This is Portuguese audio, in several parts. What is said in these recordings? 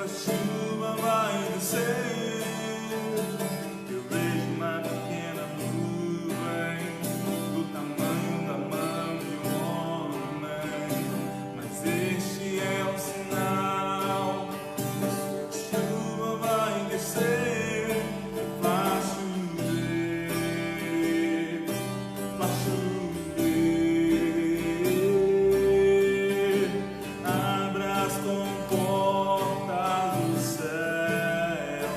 chuva vai descer. Eu vejo uma pequena nuvem do tamanho da mão de um homem, mas este é o sinal. A chuva vai descer, vai chover, vai chover. Abra as comportas do céu,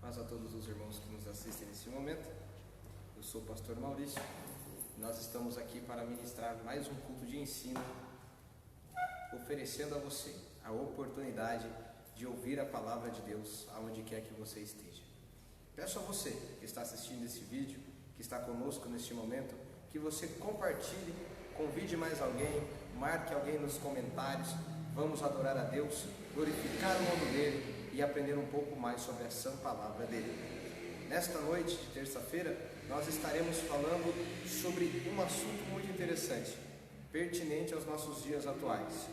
Paz a todos os irmãos que nos assistem nesse momento. Eu sou o pastor Maurício. Nós estamos aqui para ministrar mais um culto de ensino, oferecendo a você a oportunidade de ouvir a palavra de Deus aonde quer que você esteja. Peço a você que está assistindo esse vídeo, que está conosco neste momento, que você compartilhe, convide mais alguém, marque alguém nos comentários. Vamos adorar a Deus, glorificar o nome dele e aprender um pouco mais sobre a sã palavra dele. Nesta noite de terça-feira, nós estaremos falando sobre um assunto muito interessante, pertinente aos nossos dias atuais.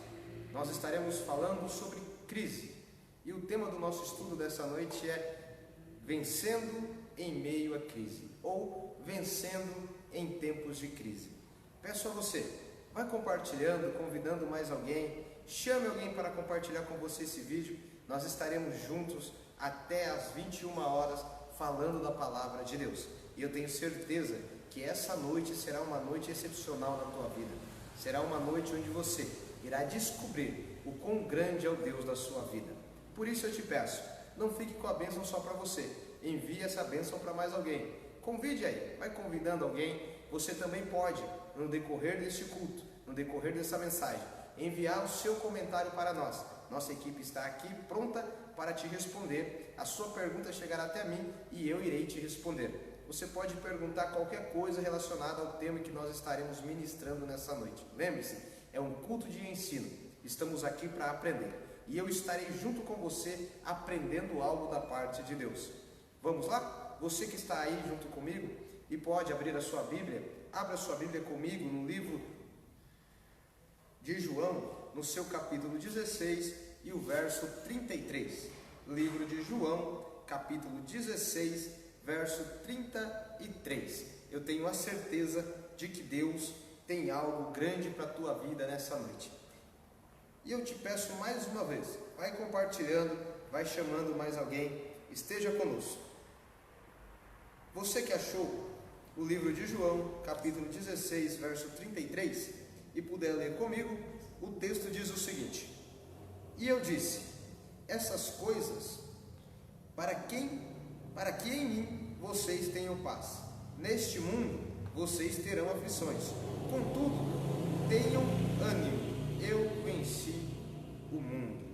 Nós estaremos falando sobre crise, e o tema do nosso estudo dessa noite é vencendo em meio à crise, ou vencendo em tempos de crise. Peço a você, vai compartilhando, convidando mais alguém, chame alguém para compartilhar com você esse vídeo. Nós estaremos juntos até às 21 horas falando da palavra de Deus. E eu tenho certeza que essa noite será uma noite excepcional na tua vida. Será uma noite onde você irá descobrir o quão grande é o Deus da sua vida. Por isso eu te peço, não fique com a bênção só para você. Envie essa bênção para mais alguém. Convide aí, vai convidando alguém. Você também pode, no decorrer deste culto, no decorrer dessa mensagem, enviar o seu comentário para nós. Nossa equipe está aqui pronta para te responder. A sua pergunta chegará até mim e eu irei te responder. Você pode perguntar qualquer coisa relacionada ao tema que nós estaremos ministrando nessa noite. Lembre-se, é um culto de ensino. Estamos aqui para aprender. E eu estarei junto com você aprendendo algo da parte de Deus. Vamos lá? Você que está aí junto comigo e pode abrir a sua Bíblia, abra a sua Bíblia comigo no livro de João, no seu capítulo 16 e o verso 33. Livro de João, capítulo 16, verso 33. Eu tenho a certeza de que Deus tem algo grande para a tua vida nessa noite. E eu te peço mais uma vez, vai compartilhando, vai chamando mais alguém, esteja conosco. Você que achou o livro de João, capítulo 16, verso 33, e puder ler comigo, o texto diz o seguinte: E eu disse, essas coisas, para que em mim vocês tenham paz. Neste mundo vocês terão aflições. Contudo, tenham ânimo, eu venci o mundo.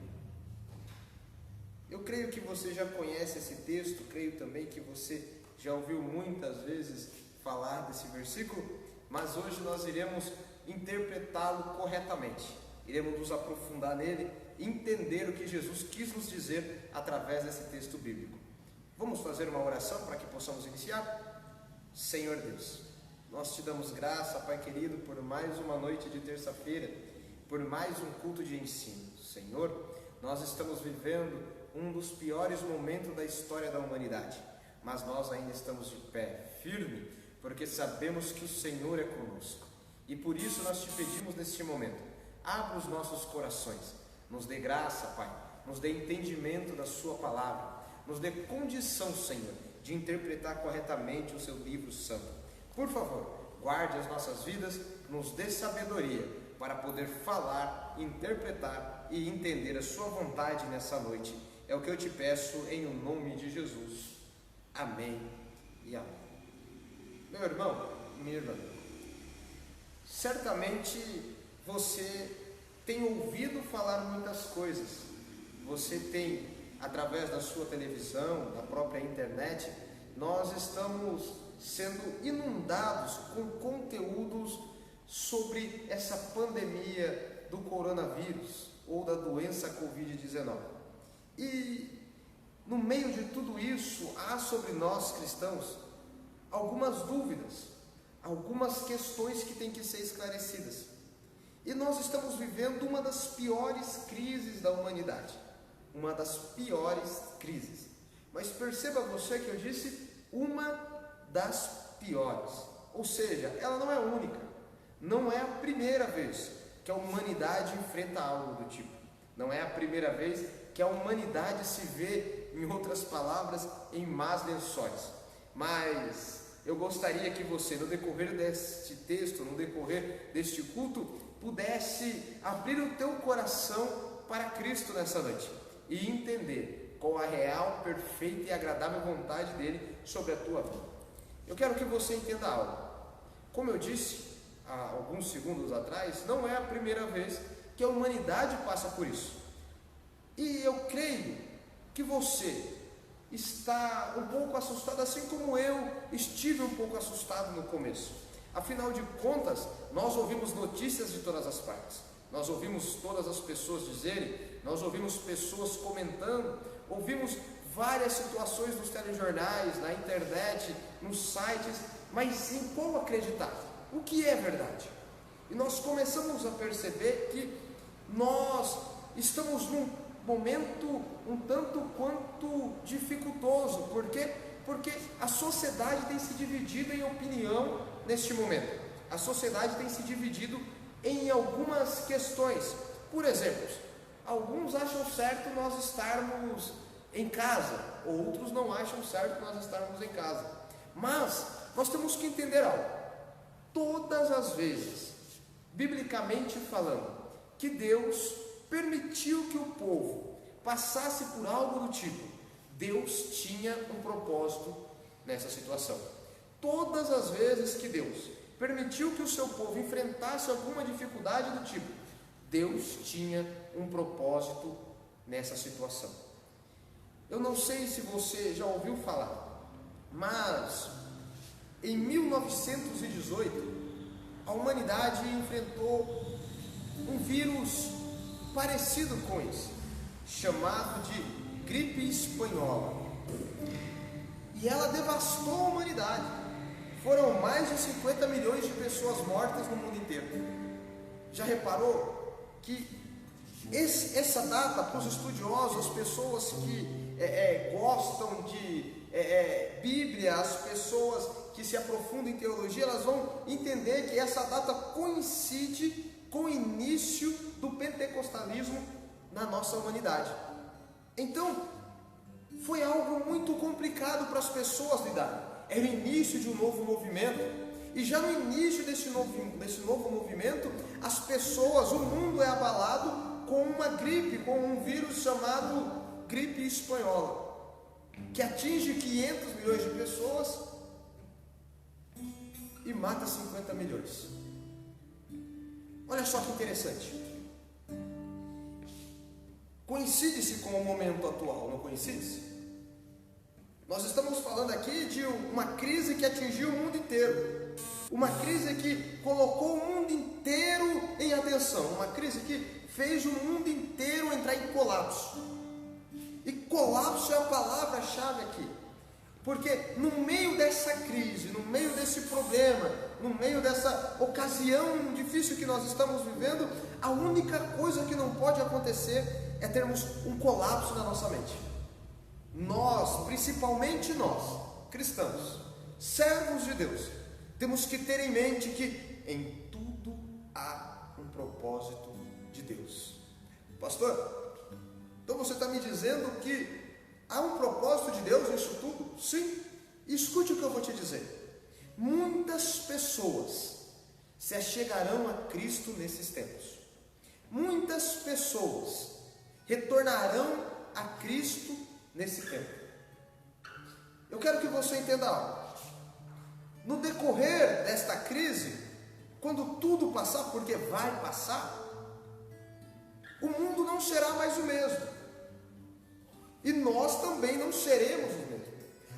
Eu creio que você já conhece esse texto, creio também que você já ouviu muitas vezes falar desse versículo, mas hoje nós iremos interpretá-lo corretamente. Iremos nos aprofundar nele, entender o que Jesus quis nos dizer através desse texto bíblico. Vamos fazer uma oração para que possamos iniciar? Senhor Deus, nós te damos graça, Pai querido, por mais uma noite de terça-feira, por mais um culto de ensino. Senhor, nós estamos vivendo um dos piores momentos da história da humanidade, mas nós ainda estamos de pé, firme, porque sabemos que o Senhor é conosco. E por isso nós te pedimos neste momento, abra os nossos corações, nos dê graça, Pai, nos dê entendimento da sua palavra, nos dê condição, Senhor, de interpretar corretamente o seu livro santo. Por favor, guarde as nossas vidas, nos dê sabedoria para poder falar, interpretar e entender a sua vontade nessa noite. É o que eu te peço em o nome de Jesus. Amém e amém. Meu irmão, minha irmã, certamente você tem ouvido falar muitas coisas. Você tem, através da sua televisão, da própria internet, nós estamos sendo inundados com conteúdos sobre essa pandemia do coronavírus ou da doença Covid-19. E no meio de tudo isso, há sobre nós cristãos algumas dúvidas, algumas questões que têm que ser esclarecidas. E nós estamos vivendo uma das piores crises da humanidade, uma das piores crises. Mas perceba você que eu disse uma das piores, ou seja, ela não é única, não é a primeira vez que a humanidade enfrenta algo do tipo, não é a primeira vez que a humanidade se vê, em outras palavras, em más lençóis. Mas eu gostaria que você, no decorrer deste texto, no decorrer deste culto, pudesse abrir o teu coração para Cristo nessa noite e entender qual a real, perfeita e agradável vontade dele sobre a tua vida. Eu quero que você entenda algo. Como eu disse há alguns segundos atrás, não é a primeira vez que a humanidade passa por isso. E eu creio que você está um pouco assustado, assim como eu estive um pouco assustado no começo. Afinal de contas, nós ouvimos notícias de todas as partes. Nós ouvimos todas as pessoas dizerem, nós ouvimos pessoas comentando, ouvimos várias situações nos telejornais, na internet, nos sites, mas em qual acreditar? O que é verdade? E nós começamos a perceber que nós estamos num momento um tanto quanto dificultoso. Por quê? Porque a sociedade tem se dividido em opinião neste momento. A sociedade tem se dividido em algumas questões. Por exemplo, alguns acham certo nós estarmos em casa, outros não acham certo nós estarmos em casa. Mas nós temos que entender algo. Todas as vezes, biblicamente falando, que Deus permitiu que o povo passasse por algo do tipo, Deus tinha um propósito nessa situação. Todas as vezes que Deus permitiu que o seu povo enfrentasse alguma dificuldade do tipo, Deus tinha um propósito nessa situação. Eu não sei se você já ouviu falar, mas em 1918 a humanidade enfrentou um vírus parecido com esse, chamado de gripe espanhola, e ela devastou a humanidade. Foram mais de 50 milhões de pessoas mortas no mundo inteiro. Já reparou que essa data, para os estudiosos, as pessoas que gostam de Bíblia, as pessoas que se aprofundam em teologia, elas vão entender que essa data coincide com o início do pentecostalismo na nossa humanidade. Então, foi algo muito complicado para as pessoas lidarem. Era o início de um novo movimento, e já no início desse novo movimento, as pessoas, o mundo é abalado com uma gripe, com um vírus chamado gripe espanhola, que atinge 500 milhões de pessoas e mata 50 milhões. Olha só que interessante. Coincide-se com o momento atual, não coincide-se? Nós estamos falando aqui de uma crise que atingiu o mundo inteiro, uma crise que colocou o mundo inteiro em atenção, uma crise que fez o mundo inteiro entrar em colapso. E colapso é a palavra-chave aqui, porque no meio dessa crise, no meio desse problema, no meio dessa ocasião difícil que nós estamos vivendo, a única coisa que não pode acontecer é termos um colapso na nossa mente. Nós, principalmente nós, cristãos, servos de Deus, temos que ter em mente que em tudo há um propósito de Deus. Pastor, então você está me dizendo que há um propósito de Deus nisso tudo? Sim. Escute o que eu vou te dizer. Muitas pessoas se achegarão a Cristo nesses tempos. Muitas pessoas retornarão a Cristo nesse tempo. Eu quero que você entenda algo. No decorrer desta crise, quando tudo passar, porque vai passar, o mundo não será mais o mesmo. E nós também não seremos os mesmos.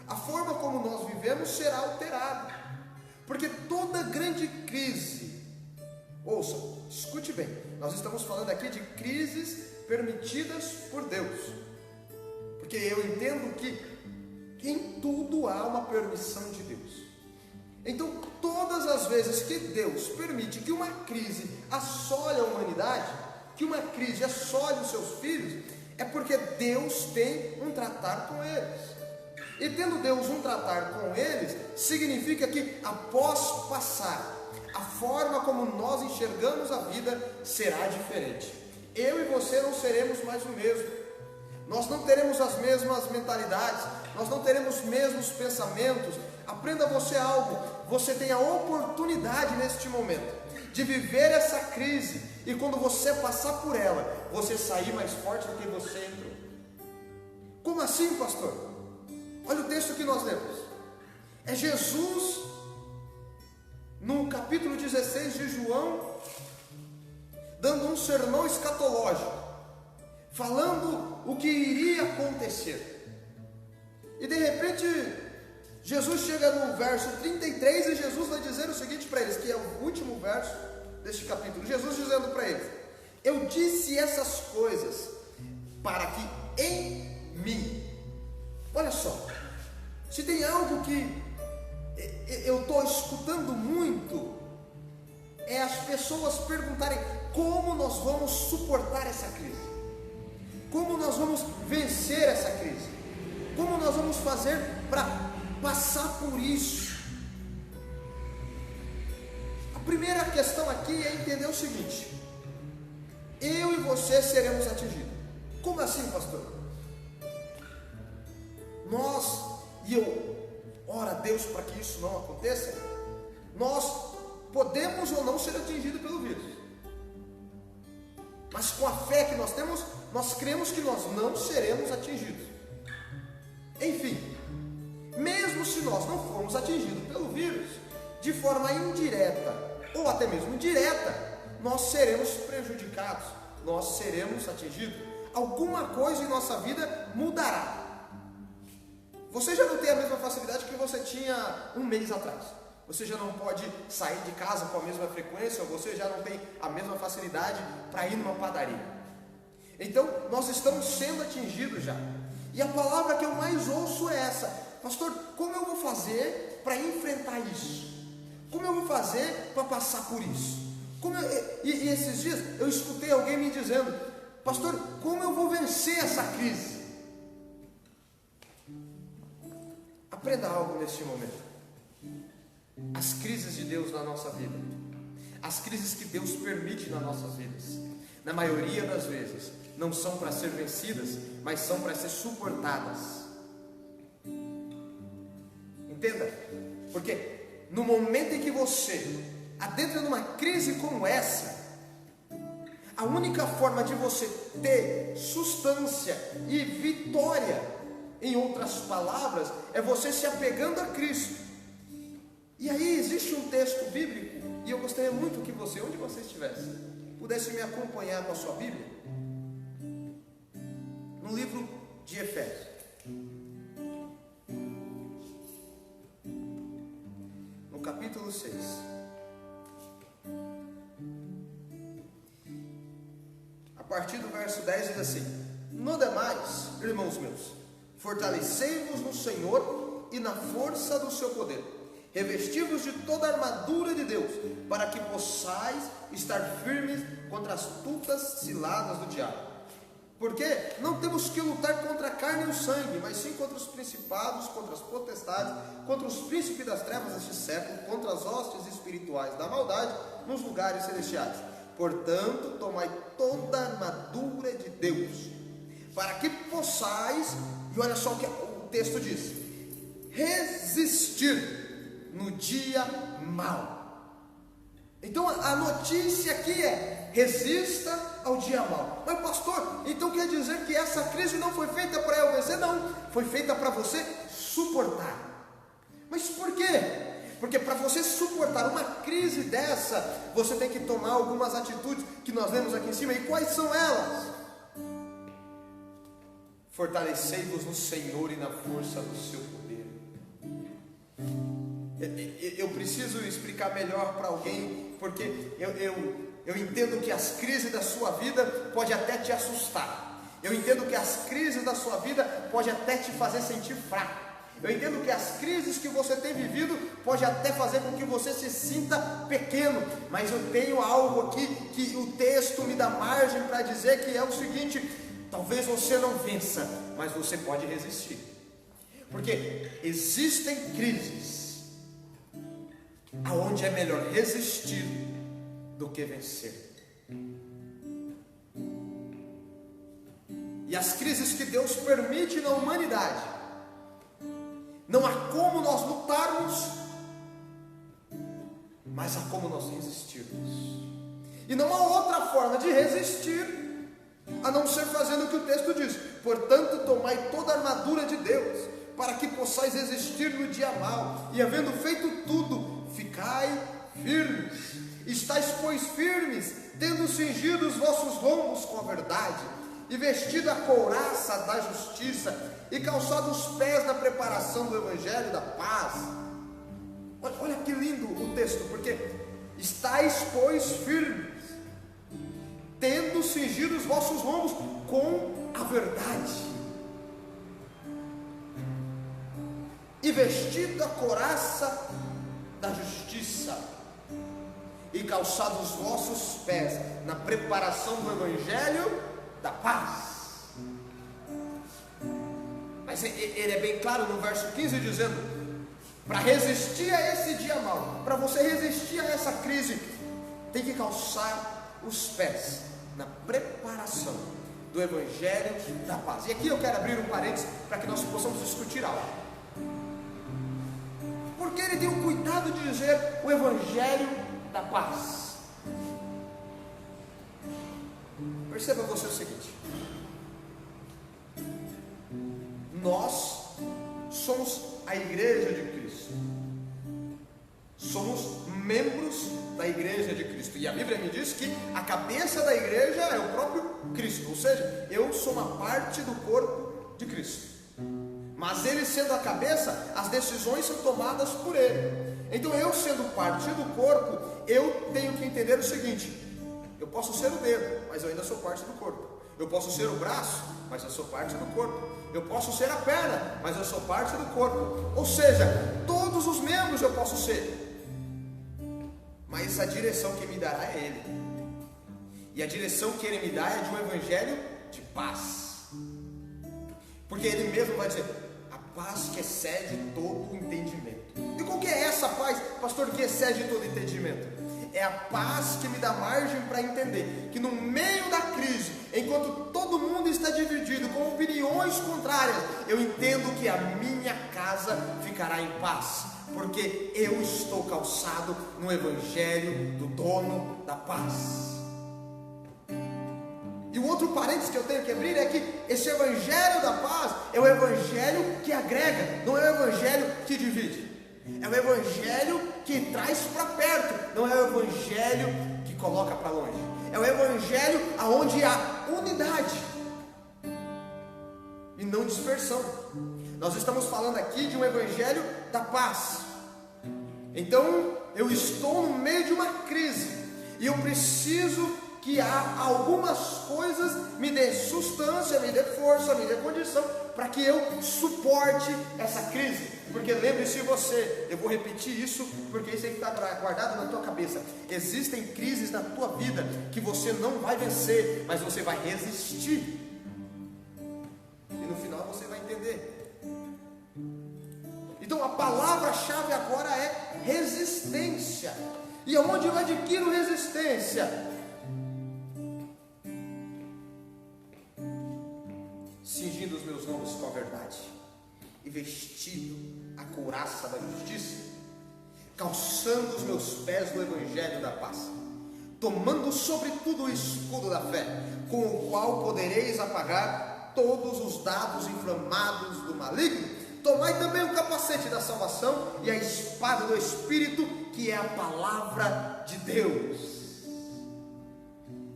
A forma como nós vivemos será alterada. Porque toda grande crise, ouça, escute bem, nós estamos falando aqui de crises permitidas por Deus. Porque eu entendo que em tudo há uma permissão de Deus. Então, todas as vezes que Deus permite que uma crise assole a humanidade, que uma crise assole os seus filhos, é porque Deus tem um tratar com eles. E tendo Deus um tratar com eles, significa que após passar, a forma como nós enxergamos a vida será diferente. Eu e você não seremos mais o mesmo. Nós não teremos as mesmas mentalidades, nós não teremos os mesmos pensamentos. Aprenda você algo, você tem a oportunidade neste momento de viver essa crise, e quando você passar por ela, você sair mais forte do que você entrou. Como assim, pastor? Olha o texto que nós lemos. É Jesus, no capítulo 16 de João, dando um sermão escatológico, falando o que iria acontecer. E de repente, Jesus chega no verso 33 e Jesus vai dizer o seguinte para eles, que é o último verso deste capítulo. Jesus dizendo para eles: eu disse essas coisas para que em mim, olha só, se tem algo que eu estou escutando muito, é as pessoas perguntarem como nós vamos suportar essa crise, como nós vamos vencer essa crise, como nós vamos fazer para passar por isso. A primeira questão aqui é entender o seguinte: eu e você seremos atingidos. Como assim, pastor? Nós, e eu oro a Deus para que isso não aconteça, nós podemos ou não ser atingidos pelo vírus, mas com a fé que nós temos, nós cremos que nós não seremos atingidos. Enfim, mesmo se nós não formos atingidos pelo vírus, de forma indireta ou até mesmo direta, nós seremos prejudicados, nós seremos atingidos. Alguma coisa em nossa vida mudará. Você já não tem a mesma facilidade que você tinha um mês atrás. Você já não pode sair de casa com a mesma frequência, ou você já não tem a mesma facilidade para ir numa padaria. Então, nós estamos sendo atingidos já. E a palavra que eu mais ouço é essa: pastor, como eu vou fazer para enfrentar isso? Como eu vou fazer para passar por isso? E esses dias eu escutei alguém me dizendo: pastor, como eu vou vencer essa crise? Aprenda algo neste momento. As crises de Deus na nossa vida, as crises que Deus permite nas nossas vidas, na maioria das vezes, não são para ser vencidas, mas são para ser suportadas. Entenda? Porque no momento em que você adentra numa crise como essa, a única forma de você ter substância e vitória, em outras palavras, é você se apegando a Cristo. E aí existe um texto bíblico, e eu gostaria muito que você, onde você estivesse, pudesse me acompanhar com a sua Bíblia, no livro de Efésios. No capítulo 6. A partir do verso 10 diz assim: no demais, irmãos meus, fortalecei-vos no Senhor e na força do seu poder. Revesti-vos de toda a armadura de Deus, para que possais estar firmes contra as astutas ciladas do diabo. Porque não temos que lutar contra a carne e o sangue, mas sim contra os principados, contra as potestades, contra os príncipes das trevas deste século, contra as hostes espirituais da maldade nos lugares celestiais. Portanto, tomai toda a armadura de Deus, para que possais, e olha só o que o texto diz, resistir no dia mau. Então a notícia aqui é: resista ao dia mau. Mas pastor, então quer dizer que essa crise não foi feita para eu vencer? Não, foi feita para você suportar. Mas por quê? Porque para você suportar uma crise dessa, você tem que tomar algumas atitudes que nós lemos aqui em cima. E quais são elas? Fortalecei-vos no Senhor e na força do seu poder. Eu preciso explicar melhor para alguém, porque eu entendo que as crises da sua vida podem até te assustar. Eu entendo que as crises da sua vida podem até te fazer sentir fraco. Eu entendo que as crises que você tem vivido pode até fazer com que você se sinta pequeno. Mas eu tenho algo aqui que o texto me dá margem para dizer, que é o seguinte: talvez você não vença, mas você pode resistir. Porque existem crises aonde é melhor resistir do que vencer. E as crises que Deus permite na humanidade, não há como nós lutarmos, mas há como nós resistirmos. E não há outra forma de resistir a não ser fazendo o que o texto diz. Portanto, tomai toda a armadura de Deus, para que possais resistir no dia mau, e havendo feito tudo, ficai firmes. Estais, pois, firmes, tendo cingido os vossos lombos com a verdade, e vestido a couraça da justiça, e calçado os pés na preparação do evangelho da paz. Olha que lindo o texto, porque estais, pois, firmes, tendo cingido os vossos lombos com a verdade, e vestido a couraça da justiça, e calçado os vossos pés na preparação do evangelho da paz. Mas ele é bem claro no verso 15, dizendo: para resistir a esse dia mau, para você resistir a essa crise, tem que calçar os pés na preparação do evangelho da paz. E aqui eu quero abrir um parênteses para que nós possamos discutir algo. Porque ele tem o cuidado de dizer o evangelho da paz? Perceba você o seguinte: nós somos a igreja de Cristo, somos membros da igreja de Cristo, e a Bíblia me diz que a cabeça da igreja é o próprio Cristo, ou seja, eu sou uma parte do corpo de Cristo, mas ele sendo a cabeça, as decisões são tomadas por ele. Então, eu sendo parte do corpo, eu tenho que entender o seguinte: eu posso ser o dedo, mas eu ainda sou parte do corpo. Eu posso ser o braço, mas eu sou parte do corpo. Eu posso ser a perna, mas eu sou parte do corpo. Ou seja, todos os membros eu posso ser, mas a direção que me dará é ele. E a direção que ele me dá é de um evangelho de paz. Porque ele mesmo vai dizer: a paz que excede todo o entendimento. E qual que é essa paz, pastor, que excede todo o entendimento? É a paz que me dá margem para entender que no meio da crise, enquanto todo mundo está dividido com opiniões contrárias, eu entendo que a minha casa ficará em paz, porque eu estou calçado no evangelho do dono da paz. E o outro parênteses que eu tenho que abrir é que esse evangelho da paz é o evangelho que agrega, não é o evangelho que divide. É o evangelho que traz para perto, não é o evangelho que coloca para longe. É o evangelho aonde há unidade e não dispersão. Nós estamos falando aqui de um evangelho da paz. Então, eu estou no meio de uma crise e eu preciso que há algumas coisas me dê sustância, me dê força, me dê condição para que eu suporte essa crise. Porque lembre-se você, eu vou repetir isso porque isso aí está guardado na tua cabeça. Existem crises na tua vida que você não vai vencer, mas você vai resistir, e no final você vai entender. Então a palavra-chave agora é resistência. E aonde eu adquiro resistência? Cingindo os meus lombos com a verdade, e vestido a couraça da justiça, calçando os meus pés no evangelho da paz, tomando sobretudo o escudo da fé, com o qual podereis apagar todos os dardos inflamados do maligno. Tomai também o capacete da salvação e a espada do Espírito, que é a palavra de Deus.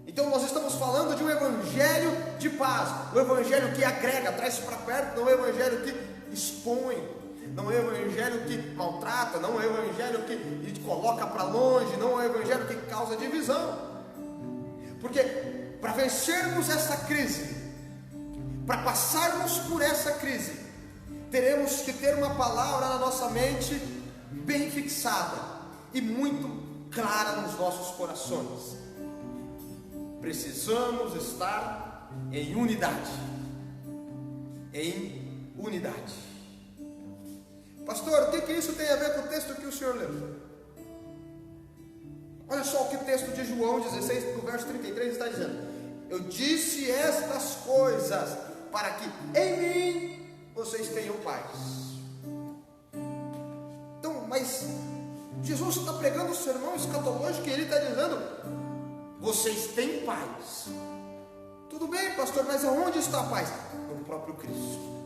Então nós estamos falando de um evangelho de paz, um evangelho que agrega, traz para perto, não é um evangelho que expõe, não é um evangelho que maltrata, não é um evangelho que coloca para longe, não é um evangelho que causa divisão. Porque para vencermos essa crise, para passarmos por essa crise, teremos que ter uma palavra na nossa mente bem fixada e muito clara nos nossos corações. Precisamos estar em unidade. Em unidade. Pastor, o que isso tem a ver com o texto que o senhor leu? Olha só o que o texto de João 16, do verso 33 está dizendo: eu disse estas coisas para que em mim vocês tenham paz. Então, mas Jesus está pregando o sermão escatológico e ele está dizendo: vocês têm paz. Tudo bem, pastor, mas aonde está a paz? No próprio Cristo.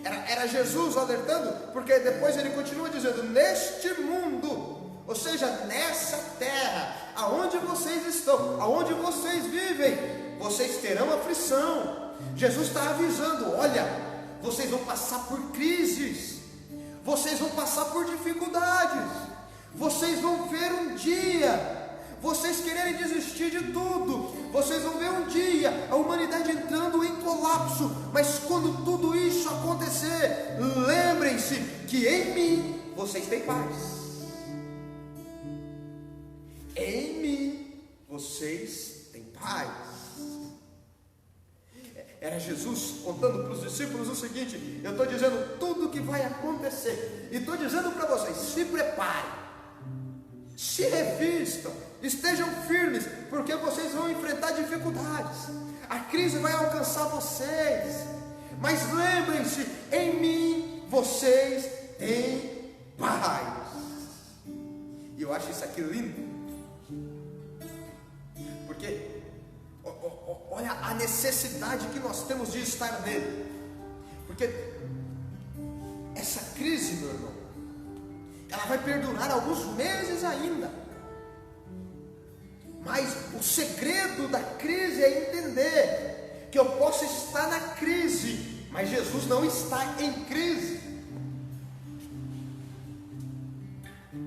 Era Jesus alertando, porque depois ele continua dizendo: neste mundo, ou seja, nessa terra, aonde vocês estão, aonde vocês vivem, vocês terão aflição. Jesus está avisando: olha, vocês vão passar por crises, vocês vão passar por dificuldades, vocês vão ver um dia vocês quererem desistir de tudo, vocês vão ver um dia a humanidade entrando em colapso, mas quando tudo isso acontecer, lembrem-se que em mim vocês têm paz. Em mim vocês têm paz. Era Jesus contando para os discípulos o seguinte: eu estou dizendo tudo o que vai acontecer, e estou dizendo para vocês: se preparem, se revistam, estejam firmes, porque vocês vão enfrentar dificuldades, a crise vai alcançar vocês, mas lembrem-se, em mim vocês têm paz. E eu acho isso aqui lindo, porque olha a necessidade que nós temos de estar nele, porque essa crise, meu irmão, ela vai perdurar alguns meses ainda, mas o segredo da crise é entender que eu posso estar na crise, mas Jesus não está em crise.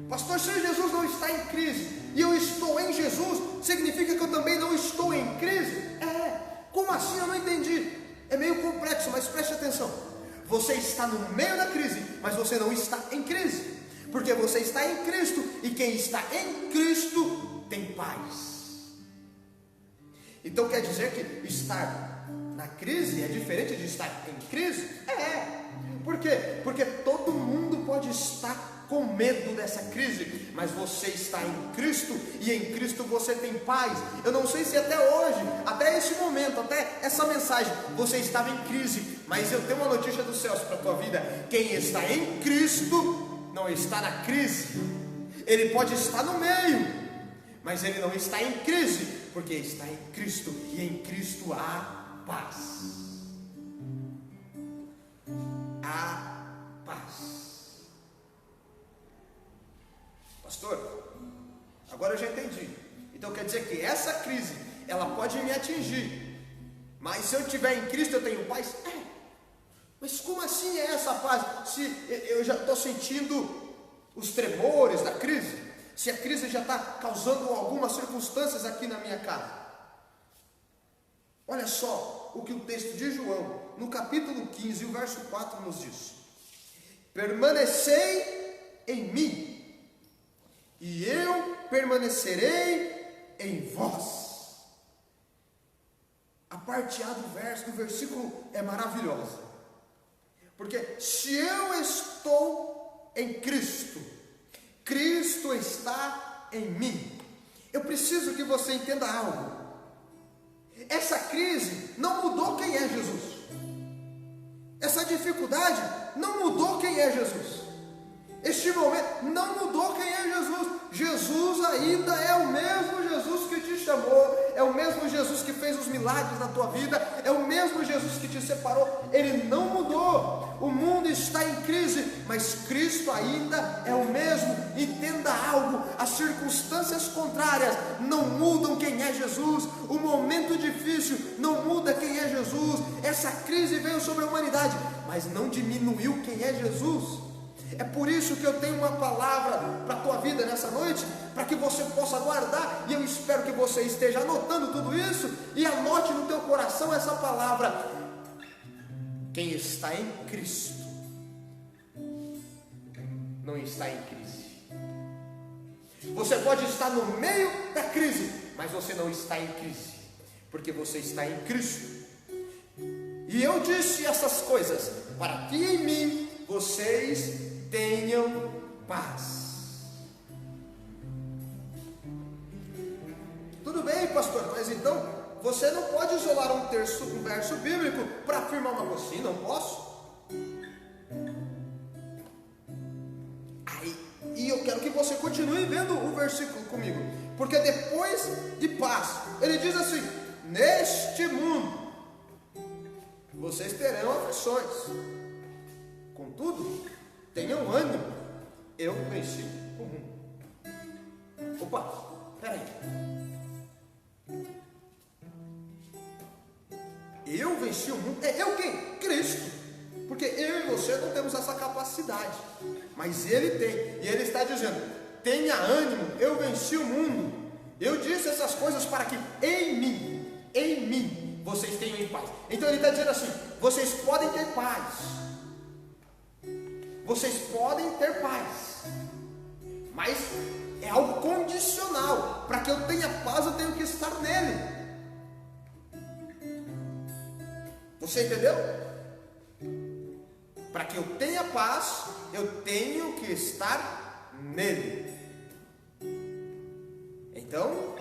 Pastor, se Jesus não está em crise e eu estou em Jesus, significa que eu também não estou em crise? Como assim? Eu não entendi. É meio complexo, mas preste atenção. Você está no meio da crise, mas você não está em crise, porque você está em Cristo, e quem está em Cristo tem paz. Então quer dizer que estar na crise é diferente de estar em crise? Por quê? Porque todo mundo pode estar com medo dessa crise, mas você está em Cristo, e em Cristo você tem paz. Eu não sei se até hoje, até esse momento, até essa mensagem, você estava em crise, mas eu tenho uma notícia dos céus para a tua vida: quem está em Cristo não está na crise. Ele pode estar no meio, mas ele não está em crise, porque está em Cristo, e em Cristo há paz. Há paz. Pastor, agora eu já entendi. Então quer dizer que essa crise, ela pode me atingir, mas se eu estiver em Cristo eu tenho paz? Mas como assim é essa paz? Se eu já estou sentindo os tremores da crise, se a crise já está causando algumas circunstâncias aqui na minha casa. Olha só o que o texto de João, no capítulo 15, o verso 4 nos diz: permanecei em mim, e eu permanecerei em vós. A parte A do versículo é maravilhosa, porque se eu estou em Cristo, Cristo está em mim. Eu preciso que você entenda algo. Essa crise não mudou quem é Jesus. Essa dificuldade não mudou quem é Jesus. Este momento não mudou quem é Jesus. Jesus ainda é o mesmo Jesus que te chamou, é o mesmo Jesus que fez os milagres na tua vida, é o mesmo Jesus que te separou. Ele não mudou. O mundo está em crise, mas Cristo ainda é o mesmo. Entenda algo: as circunstâncias contrárias não mudam quem é Jesus. O momento difícil não muda quem é Jesus. Essa crise veio sobre a humanidade, mas não diminuiu quem é Jesus. É por isso que eu tenho uma palavra para a tua vida nessa noite, para que você possa guardar, e eu espero que você esteja anotando tudo isso, e anote no teu coração essa palavra: quem está em Cristo não está em crise. Você pode estar no meio da crise, mas você não está em crise, porque você está em Cristo. E eu disse essas coisas para que em mim vocês tenham paz. Tudo bem, pastor, mas então você não pode isolar um verso bíblico para afirmar uma coisa. Sim, não posso. E eu quero que você continue vendo o versículo comigo, porque depois de paz, ele diz assim: neste mundo vocês terão aflições. Contudo, tenham ânimo, eu venci o mundo. Opa, peraí. Eu venci o mundo? É eu quem? Cristo. Porque eu e você não temos essa capacidade, mas Ele tem. E Ele está dizendo: tenha ânimo, eu venci o mundo. Eu disse essas coisas para que em mim, vocês tenham em paz. Então Ele está dizendo assim: vocês podem ter paz. Vocês podem ter paz. Mas é algo condicional. Para que eu tenha paz, eu tenho que estar nele. Você entendeu? Para que eu tenha paz, eu tenho que estar nele. Então,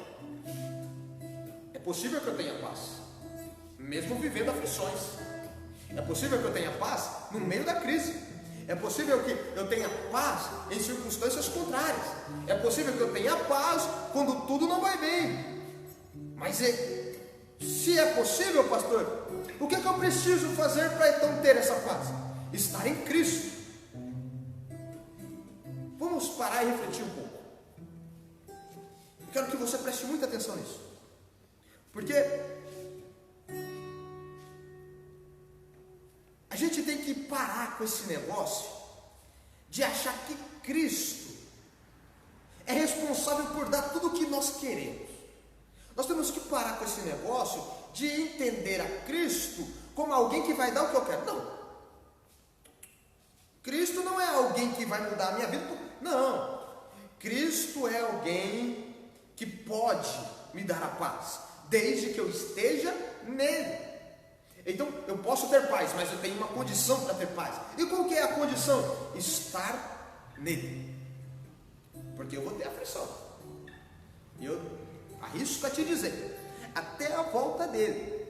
é possível que eu tenha paz, mesmo vivendo aflições. É possível que eu tenha paz no meio da crise. É possível que eu tenha paz em circunstâncias contrárias. É possível que eu tenha paz quando tudo não vai bem. Mas se é possível, pastor, o que é que eu preciso fazer para então ter essa paz? Estar em Cristo. Vamos parar e refletir um pouco. Eu quero que você preste muita atenção nisso. Porque a gente tem que parar com esse negócio de achar que Cristo é responsável por dar tudo o que nós queremos. Nós temos que parar com esse negócio de entender a Cristo como alguém que vai dar o que eu quero. Não. Cristo não é alguém que vai mudar a minha vida. Não. Cristo é alguém que pode me dar a paz, desde que eu esteja nele. Então, eu posso ter paz, mas eu tenho uma condição para ter paz. E qual que é a condição? Estar nele. Porque eu vou ter aflição. E eu arrisco a te dizer, até a volta dele.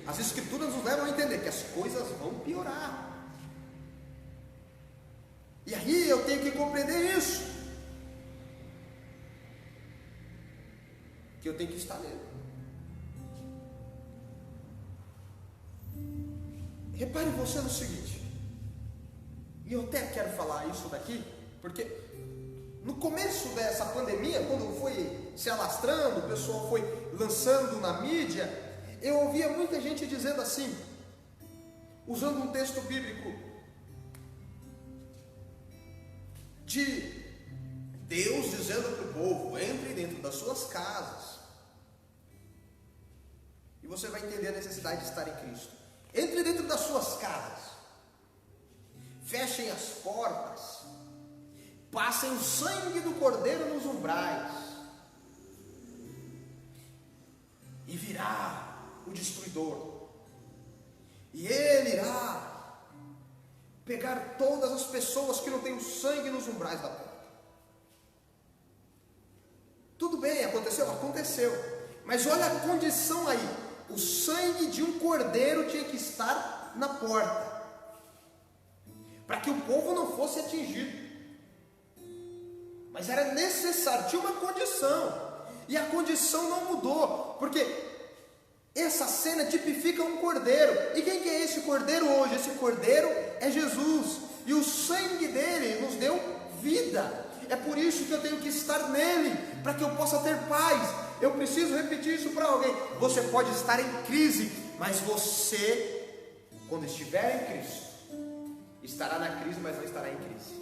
As escrituras nos levam a entender que as coisas vão piorar. E aí eu tenho que compreender isso. Que eu tenho que estar nele. Repare você no seguinte, e eu até quero falar isso daqui, porque no começo dessa pandemia, quando foi se alastrando, o pessoal foi lançando na mídia, eu ouvia muita gente dizendo assim, usando um texto bíblico, de Deus dizendo para o povo: entre dentro das suas casas. E você vai entender a necessidade de estar em Cristo. Entre dentro das suas casas, fechem as portas, passem o sangue do Cordeiro nos umbrais, e virá o destruidor, e ele irá pegar todas as pessoas que não têm o sangue nos umbrais da porta. Tudo bem, aconteceu? Aconteceu, mas olha a condição aí. O sangue de um cordeiro tinha que estar na porta, para que o povo não fosse atingido. Mas era necessário, tinha uma condição, e a condição não mudou, porque essa cena tipifica um cordeiro. E quem que é esse cordeiro hoje? Esse cordeiro é Jesus, e o sangue dele nos deu vida. É por isso que eu tenho que estar nele, para que eu possa ter paz. Eu preciso repetir isso para alguém. Você pode estar em crise, mas você, quando estiver em Cristo, estará na crise, mas não estará em crise.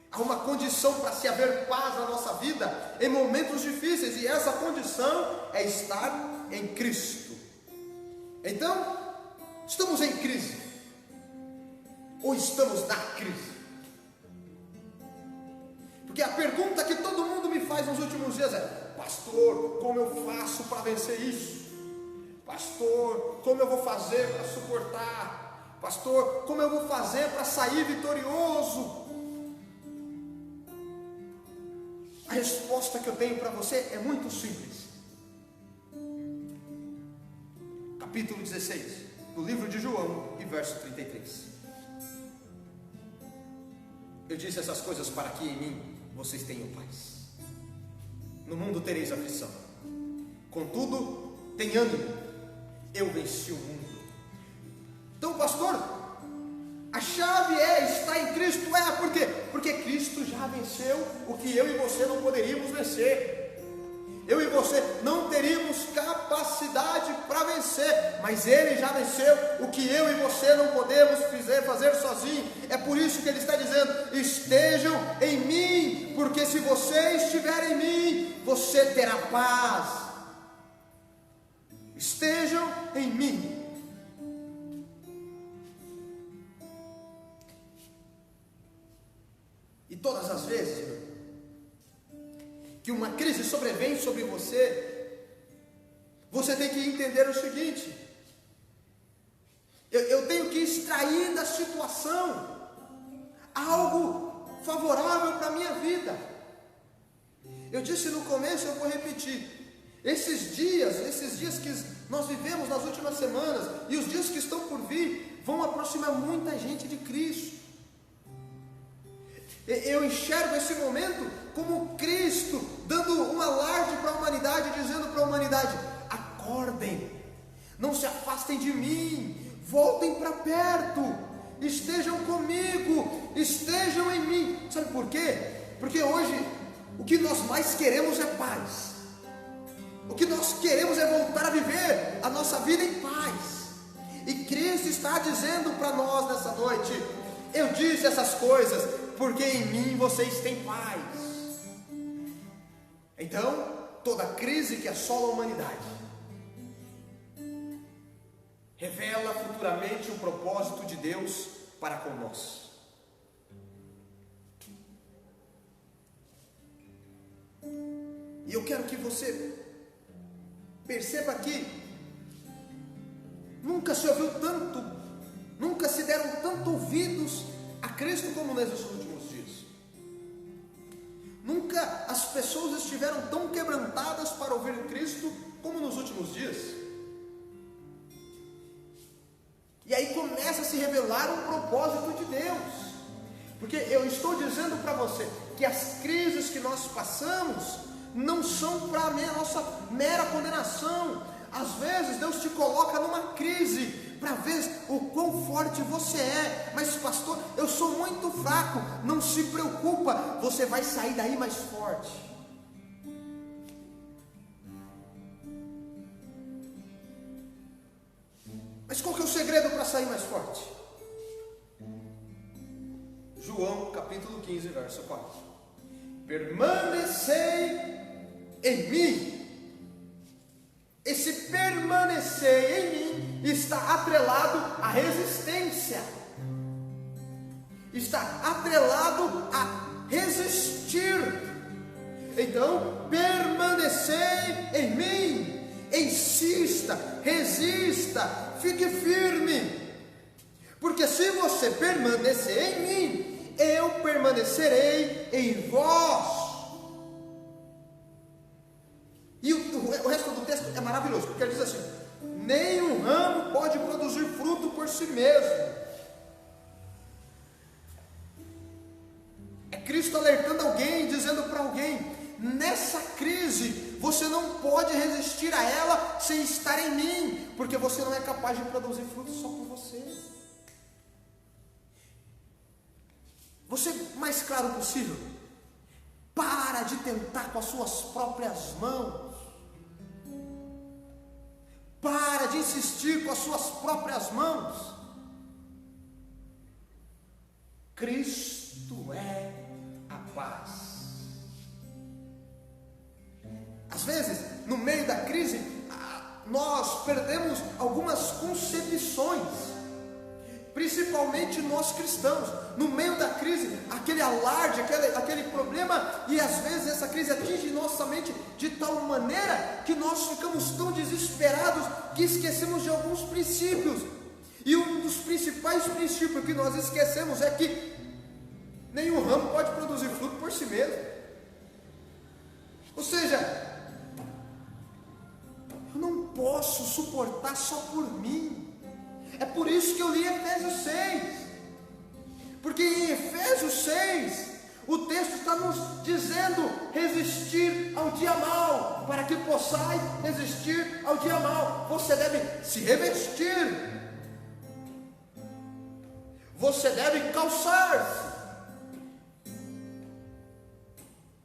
Há uma condição para se haver paz na nossa vida em momentos difíceis, e essa condição é estar em Cristo. Então, estamos em crise ou estamos na crise? Porque a pergunta que todo mundo me faz nos últimos dias é: pastor, como eu faço para vencer isso? Pastor, como eu vou fazer para suportar? Pastor, como eu vou fazer para sair vitorioso? A resposta que eu tenho para você é muito simples. Capítulo 16 do livro de João, e verso 33. Eu disse essas coisas para que em mim vocês tenham paz. No mundo tereis aflição. Contudo, tem ânimo. Eu venci o mundo. Então, pastor, a chave está em Cristo. Por quê? Porque Cristo já venceu o que eu e você não poderíamos vencer. Eu e você não teríamos capacidade para vencer, mas Ele já venceu o que eu e você não podemos fazer sozinho. É por isso que Ele está dizendo: estejam em mim, porque se você estiver em mim, você terá paz. Estejam em mim. E todas as vezes, meu, que uma crise sobrevém sobre você, você tem que entender o seguinte: eu tenho que extrair da situação algo favorável para a minha vida. Eu disse no começo, eu vou repetir. Esses dias que nós vivemos nas últimas semanas e os dias que estão por vir vão aproximar muita gente de Cristo. Eu enxergo esse momento como Cristo dando um alarde para a humanidade, dizendo para a humanidade: acordem, não se afastem de mim, voltem para perto, estejam comigo, estejam em mim. Sabe por quê? Porque hoje o que nós mais queremos é paz. O que nós queremos é voltar a viver a nossa vida em paz. E Cristo está dizendo para nós nessa noite: eu disse essas coisas porque em mim vocês têm paz. Então, toda crise que assola a humanidade revela futuramente o propósito de Deus para com nós. E eu quero que você perceba que nunca se ouviu tanto, nunca se deram tanto ouvidos a Cristo como nesses últimos dias. Nunca as pessoas estiveram tão quebrantadas para ouvir Cristo como nos últimos dias. E aí começa a se revelar um propósito de Deus. Porque eu estou dizendo para você que as crises que nós passamos não são para a nossa mera condenação. Às vezes Deus te coloca numa crise para ver o quão forte você é. Mas pastor, eu sou muito fraco. Não se preocupa, você vai sair daí mais forte. Mas qual que é o segredo para sair mais forte? João capítulo 15, verso 4. Permanecei em mim. Esse permanecer em mim está atrelado à resistência, está atrelado a resistir. Então, permanecer em mim, insista, resista, fique firme, porque se você permanecer em mim, eu permanecerei em vós. E o resto do texto é maravilhoso, porque ele diz assim: nenhum ramo pode produzir fruto por si mesmo. É Cristo alertando alguém, dizendo para alguém: nessa crise, você não pode resistir a ela sem estar em mim, porque você não é capaz de produzir fruto só por você. Vou ser mais claro possível. Para de tentar com as suas próprias mãos. Para de insistir com as suas próprias mãos. Cristo é a paz. Às vezes, no meio da crise, nós perdemos algumas concepções, principalmente nós cristãos. No meio da crise, aquele alarde, aquele problema, e às vezes essa crise atinge nossa mente de tal maneira que nós ficamos tão desesperados que esquecemos de alguns princípios. E um dos principais princípios que nós esquecemos é que nenhum ramo pode produzir fruto por si mesmo. Ou seja, eu não posso suportar só por mim. É por isso que eu li Efésios 6. Porque em Efésios 6, O texto está nos dizendo resistir ao dia mau. Para que possais resistir ao dia mau, você deve se revestir. Você deve calçar-se.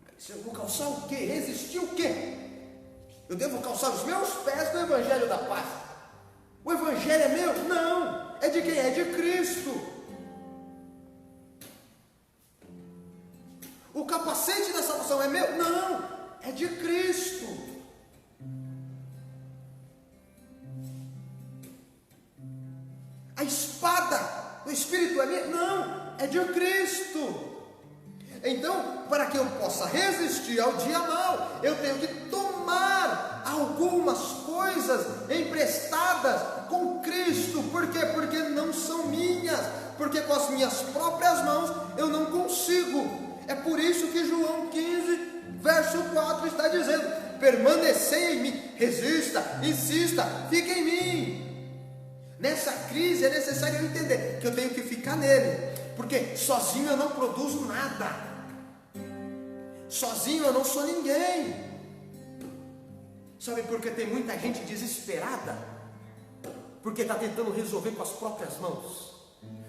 Mas eu vou calçar o quê? Resistir o quê? Eu devo calçar os meus pés no Evangelho da Paz. O Evangelho é meu? Não. É de quem? É de Cristo. O capacete da salvação é meu? Não. É de Cristo. A espada do Espírito é minha? Não. É de Cristo. Então, para que eu possa resistir ao dia mau, eu tenho que tomar algumas coisas emprestadas com Cristo. Por quê? Porque não são minhas. Porque com as minhas próprias mãos eu não consigo. É por isso que João 15, verso 4 está dizendo: permanecei em mim, resista, insista, fique em mim. Nessa crise é necessário eu entender que eu tenho que ficar nele. Porque sozinho eu não produzo nada. Sozinho eu não sou ninguém. Sabe por que tem muita gente desesperada? Porque está tentando resolver com as próprias mãos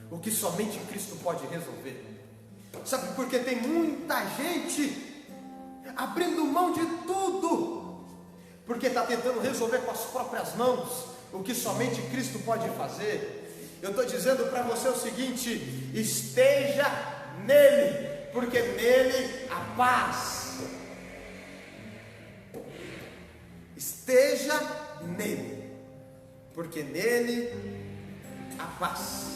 o que somente Cristo pode resolver. Sabe por que tem muita gente abrindo mão de tudo? Porque está tentando resolver com as próprias mãos o que somente Cristo pode fazer. Eu estou dizendo para você o seguinte: esteja nele, porque nele há paz. Esteja nele, porque nele há paz.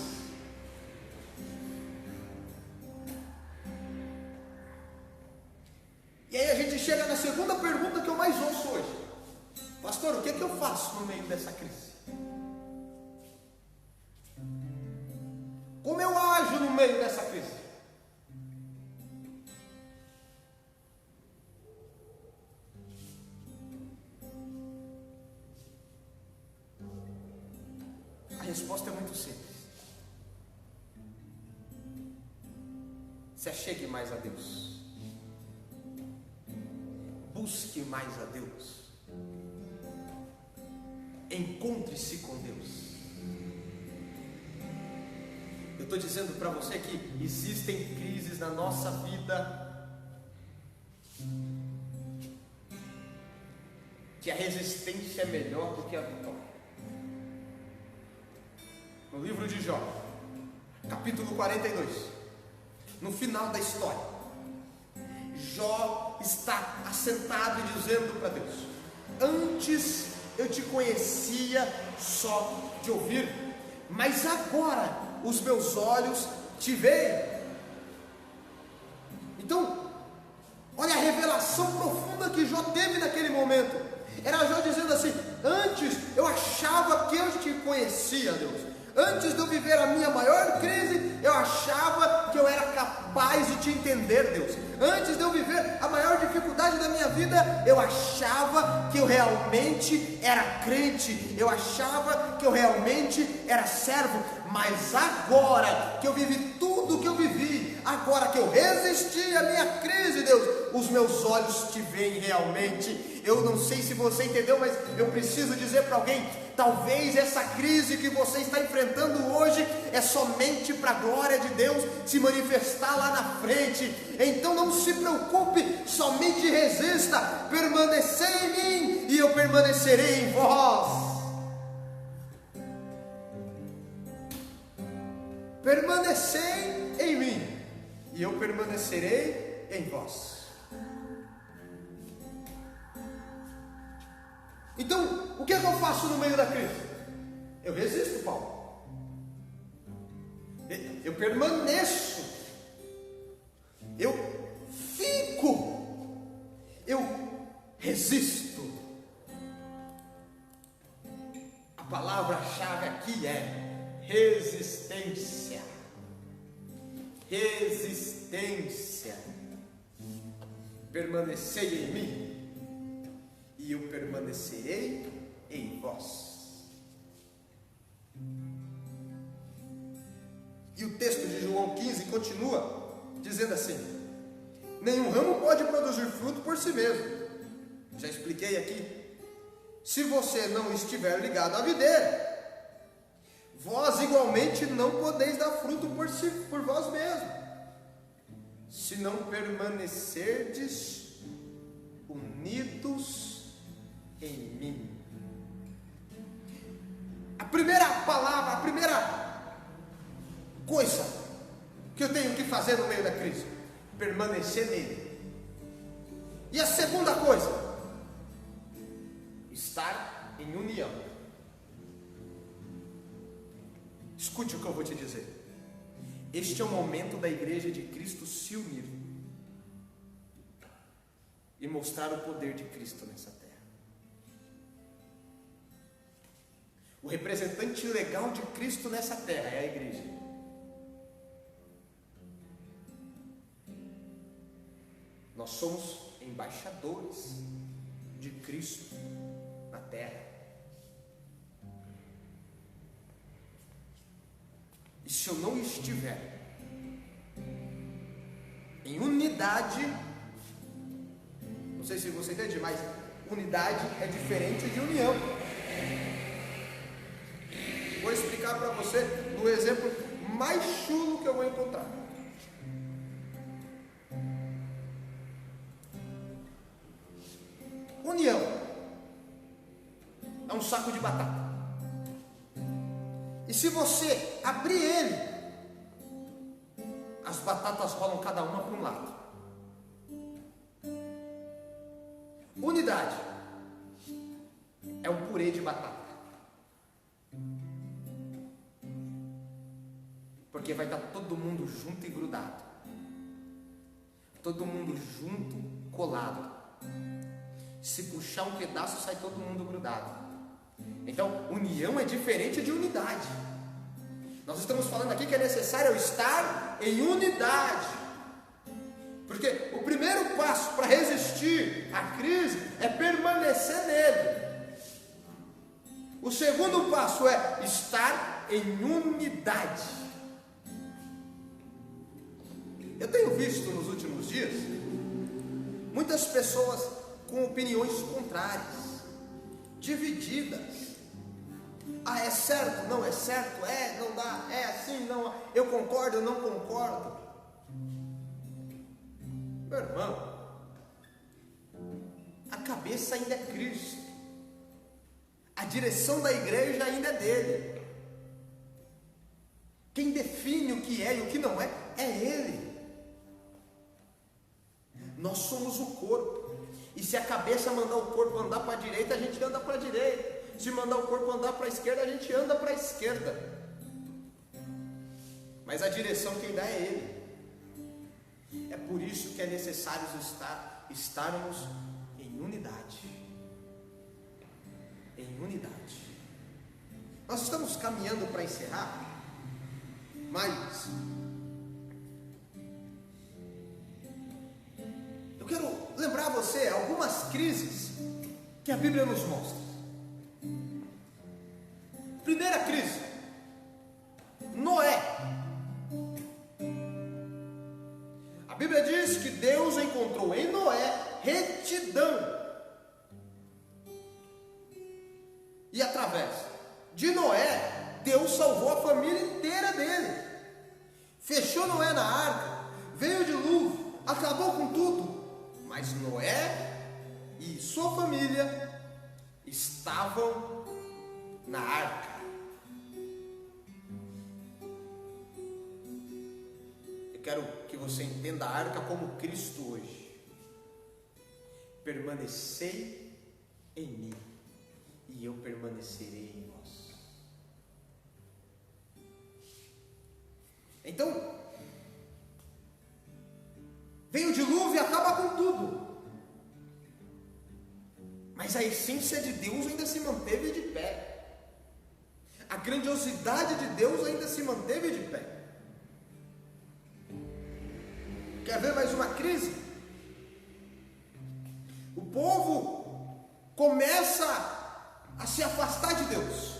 E aí a gente chega na segunda pergunta que eu mais ouço hoje: pastor, o que é que eu faço no meio dessa crise? Como eu ajo no meio dessa crise? A resposta é muito simples: se achegue mais a Deus. Busque mais a Deus. Encontre-se com Deus. Eu estou dizendo para você que existem crises na nossa vida que a resistência é melhor do que a vitória. No livro de Jó, capítulo 42, no final da história, Jó está assentado e dizendo para Deus: antes eu te conhecia só de ouvir, mas agora os meus olhos te veem. Então, olha a revelação profunda que Jó teve naquele momento. Era Jó dizendo assim: antes eu achava que eu te conhecia, Deus. Antes de eu viver a minha maior crise, eu achava que eu era capaz de te entender, Deus. Antes de eu viver a maior dificuldade da minha vida, eu achava que eu realmente era crente. Eu achava que eu realmente era servo. Mas agora que eu vivi tudo o que eu vivi, agora que eu resisti à minha crise, Deus, os meus olhos te veem realmente. Eu não sei se você entendeu, mas eu preciso dizer para alguém: talvez essa crise que você está enfrentando hoje é somente para a glória de Deus se manifestar lá na frente. Então não se preocupe, somente resista. Permanecei em mim e eu permanecerei em vós. Permanecei em mim e eu permanecerei em vós. Então, o que é que eu faço no meio da crise? Eu resisto, Paulo. Eu permaneço. Eu fico. Eu resisto. A palavra-chave aqui é resistência. Resistência. Permanecei em mim e eu permanecerei em vós. E o texto de João 15 continua dizendo assim: Nenhum ramo pode produzir fruto por si mesmo. Já expliquei aqui. Se você não estiver ligado à videira, vós igualmente não podeis dar fruto por vós mesmos, se não permanecerdes unidos em mim. A primeira palavra, a primeira coisa que eu tenho que fazer no meio da crise, permanecer nele. E a segunda coisa, estar em união. Escute o que eu vou te dizer. Este é o momento da igreja de Cristo se unir e mostrar o poder de Cristo nessa terra. O representante legal de Cristo nessa terra é a igreja. Nós somos embaixadores de Cristo na terra. E se eu não estiver em unidade, não sei se você entende, mas unidade é diferente de união. Vou explicar para você no exemplo mais chulo que eu vou encontrar. União é um saco de batata. E se você abrir ele, as batatas rolam cada uma para um lado. Unidade é um purê de batata. Porque vai estar todo mundo junto e grudado. Todo mundo junto, colado. Se puxar um pedaço, sai todo mundo grudado. Então, união é diferente de unidade. Nós estamos falando aqui que é necessário estar em unidade. Porque o primeiro passo para resistir à crise é permanecer nele. O segundo passo é estar em unidade. Eu tenho visto nos últimos dias muitas pessoas com opiniões contrárias, divididas. Ah, é certo, não é certo, é, não dá, é assim, não, eu concordo, eu não concordo. Meu irmão, a cabeça ainda é Cristo, a direção da igreja ainda é dele. Quem define o que é e o que não é Ele. Nós somos o corpo. E se a cabeça mandar o corpo andar para a direita, a gente anda para a direita. Se mandar o corpo andar para a esquerda, a gente anda para a esquerda. Mas a direção quem dá é Ele. É por isso que é necessário estarmos em unidade. Em unidade. Nós estamos caminhando para encerrar, mas eu quero lembrar você algumas crises que a Bíblia nos mostra. Primeira crise, Noé. A Bíblia diz que Deus encontrou em Noé retidão. E através de Noé, Deus salvou a família inteira dele. Fechou Noé na arca, veio o dilúvio, acabou com tudo. Mas Noé e sua família estavam na arca. Eu quero que você entenda a arca como Cristo hoje. Permanecei em mim e eu permanecerei em vós. Então, veio o dilúvio e acaba com tudo. Mas a essência de Deus ainda se manteve de pé. A grandiosidade de Deus ainda se manteve de pé. Quer ver mais uma crise? O povo começa a se afastar de Deus.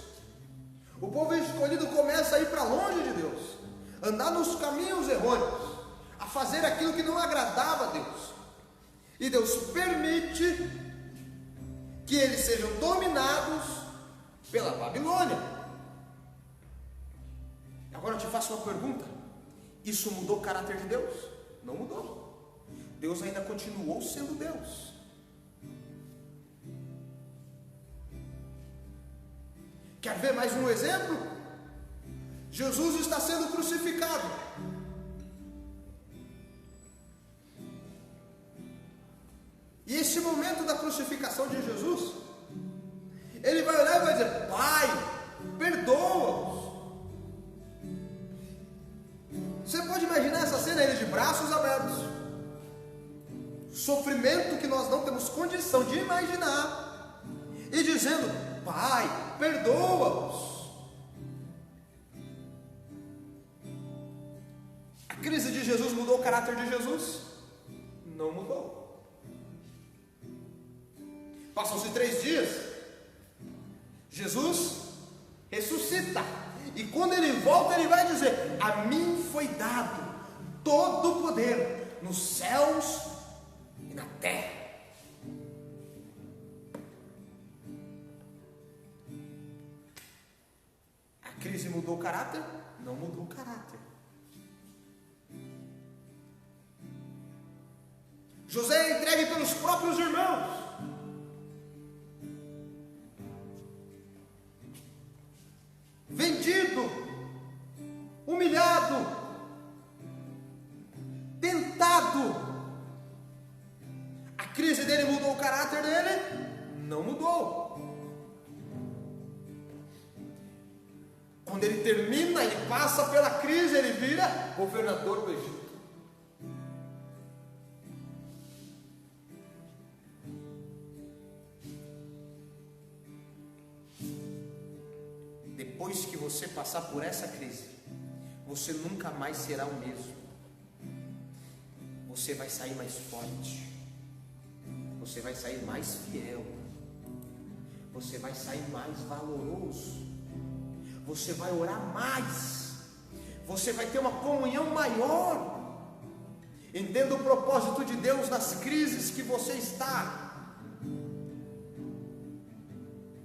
O povo escolhido começa a ir para longe de Deus, andar nos caminhos errôneos, a fazer aquilo que não agradava a Deus. E Deus permite que eles sejam dominados pela Babilônia. Agora eu te faço uma pergunta: isso mudou o caráter de Deus? Não mudou. Deus ainda continuou sendo Deus. Quer ver mais um exemplo? Jesus está sendo crucificado. E esse momento da crucificação de Jesus, ele vai olhar e vai dizer: Pai, perdoa-os. Você pode imaginar essa cena, ele de braços abertos, sofrimento que nós não temos condição de imaginar, e dizendo: Pai, perdoa-os. A crise de Jesus mudou o caráter de Jesus? Não mudou. Passam-se 3 dias, Jesus ressuscita, e quando ele volta, ele vai dizer: a mim foi dado todo o poder nos céus e na terra. A crise mudou o caráter? Não mudou o caráter. José é entregue pelos próprios irmãos. Vendido, humilhado, tentado. A crise dele mudou o caráter dele? Não mudou. Quando ele termina, ele passa pela crise, ele vira governador do Egito. Depois que você passar por essa crise, você nunca mais será o mesmo. Você vai sair mais forte. Você vai sair mais fiel. Você vai sair mais valoroso. Você vai orar mais. Você vai ter uma comunhão maior. Entenda o propósito de Deus nas crises que você está.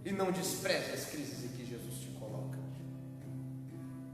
E não despreze as crises